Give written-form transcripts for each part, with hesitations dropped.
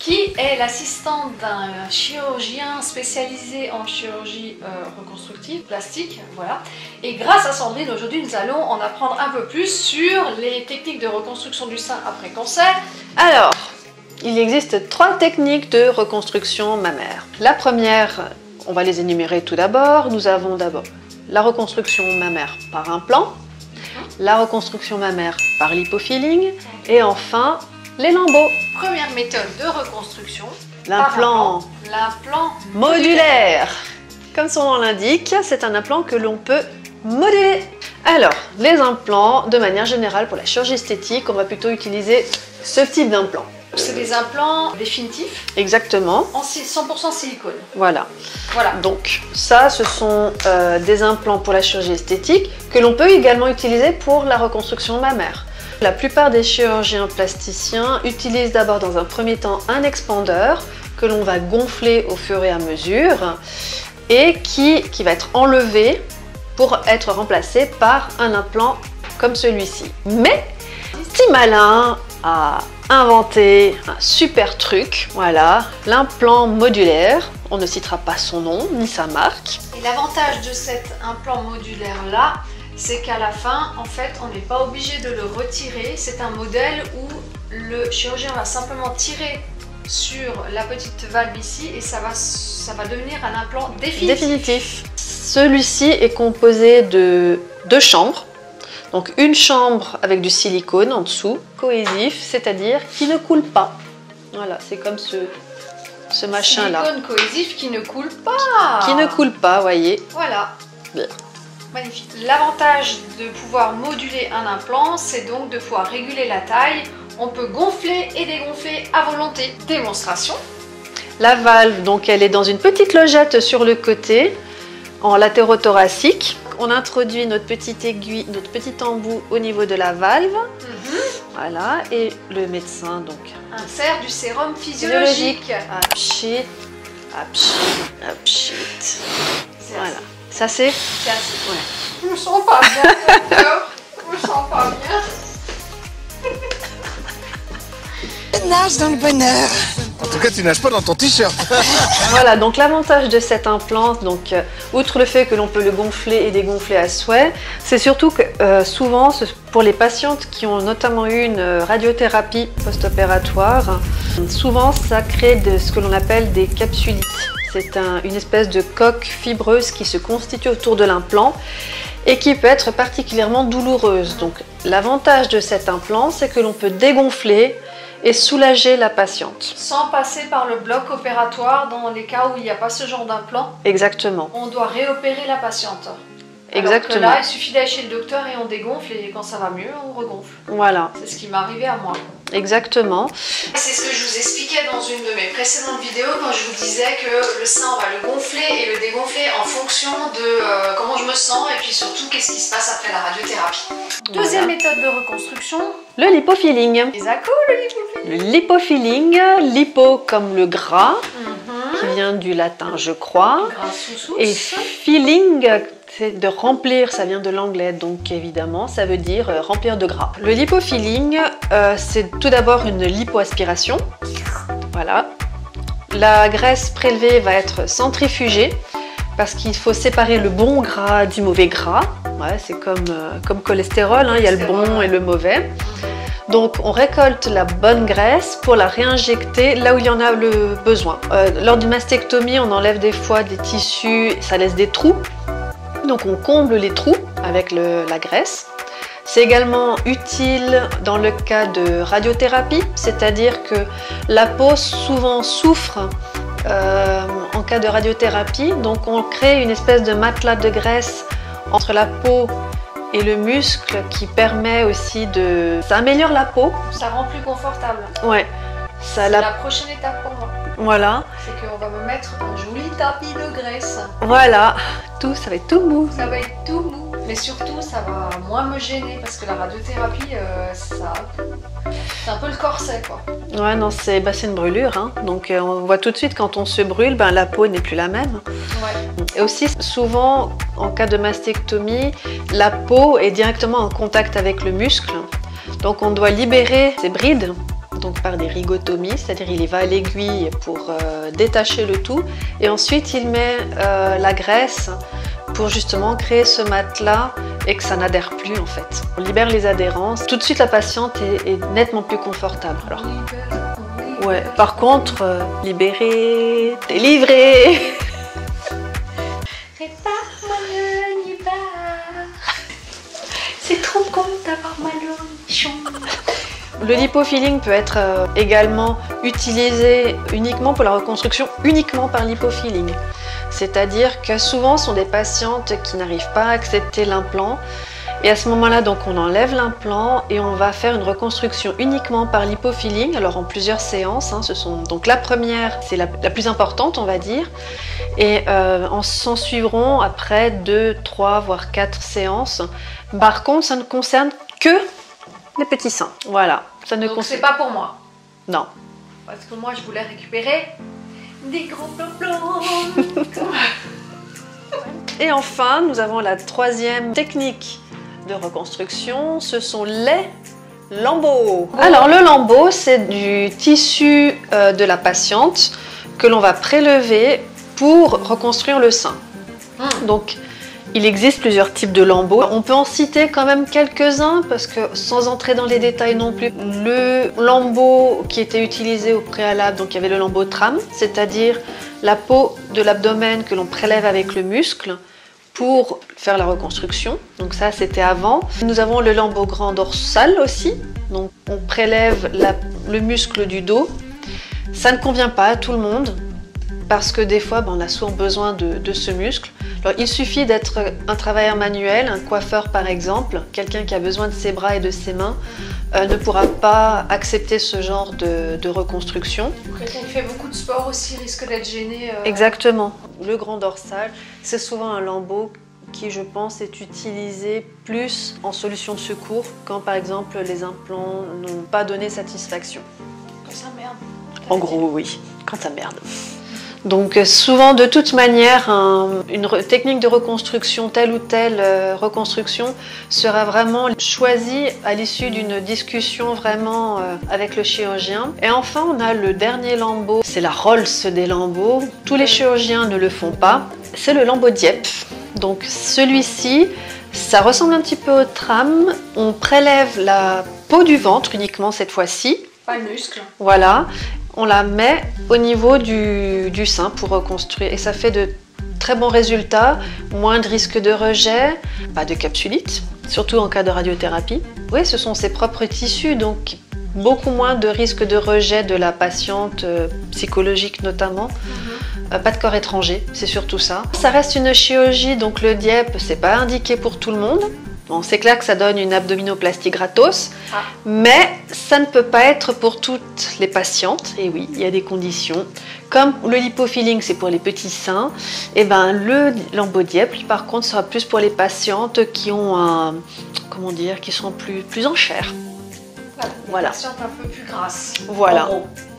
qui est l'assistante d'un chirurgien spécialisé en chirurgie reconstructive, plastique, voilà. Et grâce à Sandrine, aujourd'hui, nous allons en apprendre un peu plus sur les techniques de reconstruction du sein après cancer. Alors, il existe 3 techniques de reconstruction mammaire. La première, on va les énumérer tout d'abord. Nous avons d'abord la reconstruction mammaire par implant, la reconstruction mammaire par lipofilling et enfin les lambeaux. Première méthode de reconstruction, L'implant modulaire. Comme son nom l'indique, c'est un implant que l'on peut moduler. Alors, les implants, de manière générale, pour la chirurgie esthétique, on va plutôt utiliser ce type d'implant. C'est des implants définitifs. Exactement. En 100% silicone. Voilà. Voilà. Donc ça, ce sont des implants pour la chirurgie esthétique que l'on peut également utiliser pour la reconstruction mammaire. La plupart des chirurgiens plasticiens utilisent d'abord dans un premier temps un expandeur que l'on va gonfler au fur et à mesure et qui va être enlevé pour être remplacé par un implant comme celui-ci. Mais Petit Malin a inventé un super truc, voilà, l'implant modulaire. On ne citera pas son nom ni sa marque. Et l'avantage de cet implant modulaire là, c'est qu'à la fin, en fait, on n'est pas obligé de le retirer. C'est un modèle où le chirurgien va simplement tirer sur la petite valve ici et ça va devenir un implant définitif. Celui-ci est composé de 2 chambres. Donc une chambre avec du silicone en dessous, cohésif, c'est-à-dire qui ne coule pas. Voilà, c'est comme ce machin-là. Silicone cohésif qui ne coule pas. Qui ne coule pas, voyez. Voilà. Bien. Magnifique. L'avantage de pouvoir moduler un implant, c'est donc de pouvoir réguler la taille. On peut gonfler et dégonfler à volonté. Démonstration. La valve, donc elle est dans une petite logette sur le côté, en latérothoracique. On introduit notre petite aiguille, notre petit embout au niveau de la valve. Voilà, et le médecin donc insère du sérum physiologique. Apchit, apchit, apchit. Voilà. Ça c'est assez. Ouais. Je me sens pas bien, docteur. Je me sens pas bien. Je nage dans le bonheur. En tout cas, tu nages pas dans ton t-shirt. Voilà, donc l'avantage de cet implant, donc outre le fait que l'on peut le gonfler et dégonfler à souhait, c'est surtout que souvent, pour les patientes qui ont notamment eu une radiothérapie post-opératoire, souvent ça crée ce que l'on appelle des capsulites. C'est une espèce de coque fibreuse qui se constitue autour de l'implant et qui peut être particulièrement douloureuse. Donc l'avantage de cet implant, c'est que l'on peut dégonfler et soulager la patiente. Sans passer par le bloc opératoire dans les cas où il n'y a pas ce genre d'implant. Exactement. On doit réopérer la patiente. Exactement. Alors que là, il suffit d'aller chez le docteur et on dégonfle et quand ça va mieux, on regonfle. Voilà. C'est ce qui m'est arrivé à moi. Exactement. C'est ce que je vous expliquais dans une de mes précédentes vidéos quand je vous disais que le sein, on va le gonfler et le dégonfler en fonction de comment je me sens et puis surtout qu'est-ce qui se passe après la radiothérapie. Voilà. Deuxième méthode de reconstruction. Le lipofilling. Les accos, le lipofilling. Le lipofilling, lipo comme le gras, qui vient du latin je crois. Gras sous-sous. Et filling, c'est de remplir, ça vient de l'anglais, donc évidemment ça veut dire remplir de gras. Le lipofilling, c'est tout d'abord une lipoaspiration. Voilà. La graisse prélevée va être centrifugée parce qu'il faut séparer le bon gras du mauvais gras. Ouais, c'est comme cholestérol, hein, il y a le bon et le mauvais. Donc on récolte la bonne graisse pour la réinjecter là où il y en a le besoin. Lors d'une mastectomie, on enlève des fois des tissus, ça laisse des trous. Donc on comble les trous avec la graisse. C'est également utile dans le cas de radiothérapie, c'est-à-dire que la peau souvent souffre en cas de radiothérapie. Donc on crée une espèce de matelas de graisse entre la peau et le muscle qui permet aussi ça améliore la peau. Ça rend plus confortable. Ouais. C'est la prochaine étape pour moi. Voilà. C'est qu'on va me mettre un joli tapis de graisse. Voilà. Ça va être tout mou. Ça va être tout mou. Mais surtout, ça va moins me gêner parce que la radiothérapie, c'est un peu le corset, quoi. Ouais, non, c'est une brûlure. Hein. Donc on voit tout de suite quand on se brûle, la peau n'est plus la même. Ouais. Et aussi, souvent, en cas de mastectomie, la peau est directement en contact avec le muscle. Donc on doit libérer ces brides. Donc par des rigotomies, c'est-à-dire il y va à l'aiguille pour détacher le tout et ensuite il met la graisse pour justement créer ce matelas et que ça n'adhère plus en fait. On libère les adhérents, tout de suite la patiente est nettement plus confortable. Alors, ouais, par contre, libéré, délivré. Répare-moi le nibar. C'est trop con d'avoir mal au nichon. Le lipofilling peut être également utilisé uniquement pour la reconstruction, uniquement par lipofilling. C'est-à-dire que souvent ce sont des patientes qui n'arrivent pas à accepter l'implant. Et à ce moment-là, donc, on enlève l'implant et on va faire une reconstruction uniquement par lipofilling, alors en plusieurs séances. Hein, donc la première, c'est la plus importante, on va dire. Et s'en suivront après 2, 3, voire 4 séances. Par contre, ça ne concerne que les petits seins. Voilà. Ça ne Donc c'est pas pour moi. Non. Parce que moi, je voulais récupérer des gros plans. Et enfin, nous avons la troisième technique de reconstruction, ce sont les lambeaux. Alors le lambeau, c'est du tissu de la patiente que l'on va prélever pour reconstruire le sein. Donc il existe plusieurs types de lambeaux. On peut en citer quand même quelques-uns parce que sans entrer dans les détails non plus. Le lambeau qui était utilisé au préalable, donc il y avait le lambeau tram, c'est-à-dire la peau de l'abdomen que l'on prélève avec le muscle pour faire la reconstruction. Donc ça, c'était avant. Nous avons le lambeau grand dorsal aussi. Donc on prélève le muscle du dos. Ça ne convient pas à tout le monde parce que des fois, on a souvent besoin de ce muscle. Alors, il suffit d'être un travailleur manuel, un coiffeur par exemple, quelqu'un qui a besoin de ses bras et de ses mains, ne pourra pas accepter ce genre de reconstruction. Quelqu'un qui fait beaucoup de sport aussi risque d'être gêné. Exactement. Le grand dorsal, c'est souvent un lambeau qui, je pense, est utilisé plus en solution de secours quand, par exemple, les implants n'ont pas donné satisfaction. Quand ça merde. En gros, oui, quand ça merde. Donc souvent, de toute manière, une technique de reconstruction, telle ou telle reconstruction, sera vraiment choisie à l'issue d'une discussion vraiment avec le chirurgien. Et enfin, on a le dernier lambeau, c'est la Rolls des lambeaux. Tous les chirurgiens ne le font pas. C'est le lambeau Dieppe. Donc celui-ci, ça ressemble un petit peu au tram. On prélève la peau du ventre uniquement cette fois-ci. Pas le muscle. Voilà. On la met au niveau du sein pour reconstruire et ça fait de très bons résultats, moins de risque de rejet, pas de capsulite, surtout en cas de radiothérapie. Oui, ce sont ses propres tissus, donc beaucoup moins de risque de rejet de la patiente, psychologique notamment. Pas de corps étranger, c'est surtout ça. Ça reste une chirurgie, donc le Dieppe, c'est pas indiqué pour tout le monde. Bon, c'est clair que ça donne une abdominoplastie gratos, mais ça ne peut pas être pour toutes les patientes. Et oui, il y a des conditions. Comme le lipofilling, c'est pour les petits seins, et ben le lambeau Dieppe, par contre, sera plus pour les patientes qui ont comment dire, qui sont plus en chair. Voilà. Des patientes un peu plus grasses. Voilà,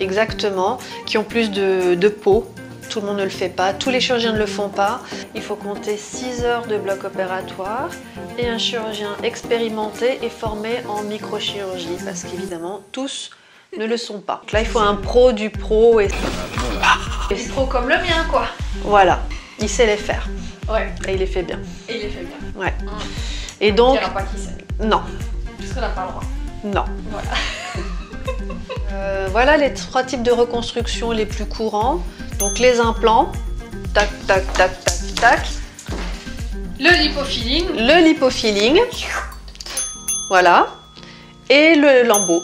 exactement, qui ont plus de peau. Tout le monde ne le fait pas, tous les chirurgiens ne le font pas. Il faut compter 6 heures de bloc opératoire et un chirurgien expérimenté et formé en microchirurgie parce qu'évidemment, tous ne le sont pas. Donc là, il faut un pro du pro. Et pro comme le mien, quoi. Voilà, il sait les faire. Ouais. Et il les fait bien. Et il les fait bien. Ouais. Et donc... Il n'y en a pas qui sait. Non. Parce qu'on n'a pas le droit. Non. Voilà. Voilà les 3 types de reconstruction les plus courants. Donc les implants, tac, tac, tac, tac, tac. Le lipofilling. Le lipofilling. Voilà. Et le lambeau.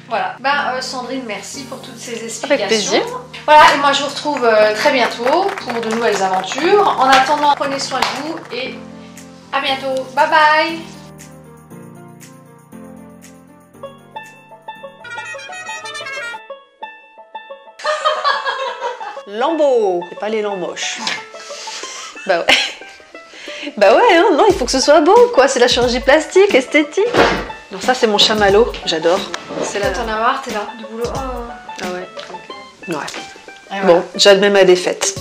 Voilà. Sandrine, merci pour toutes ces explications. Avec plaisir. Voilà, et moi je vous retrouve très bientôt pour de nouvelles aventures. En attendant, prenez soin de vous et à bientôt. Bye bye. Lambeau, c'est pas les lamboches. Bah ouais. Bah ouais, hein, non, il faut que ce soit beau, quoi. C'est la chirurgie plastique, esthétique. Donc ça, c'est mon chamallow, j'adore. C'est là, t'en as marre, t'es là, du boulot. Oh. Ah ouais. Ouais. Ah, bon, j'admets ma défaite.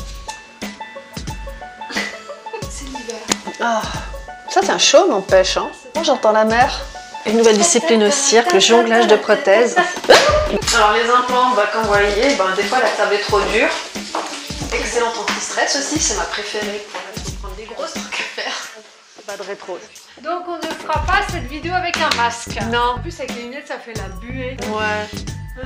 C'est l'hiver. Ah, ça, c'est un chaud, n'empêche. Hein. Bon, j'entends la mer. Une nouvelle discipline au cirque, le jonglage de prothèses. Alors les implants, comme vous voyez, des fois la table est trop dure. Excellent anti-stress aussi, c'est ma préférée pour prendre des grosses trucs à faire. Pas de rétro. Donc on ne fera pas cette vidéo avec un masque. Non. En plus avec les lunettes ça fait la buée. Ouais.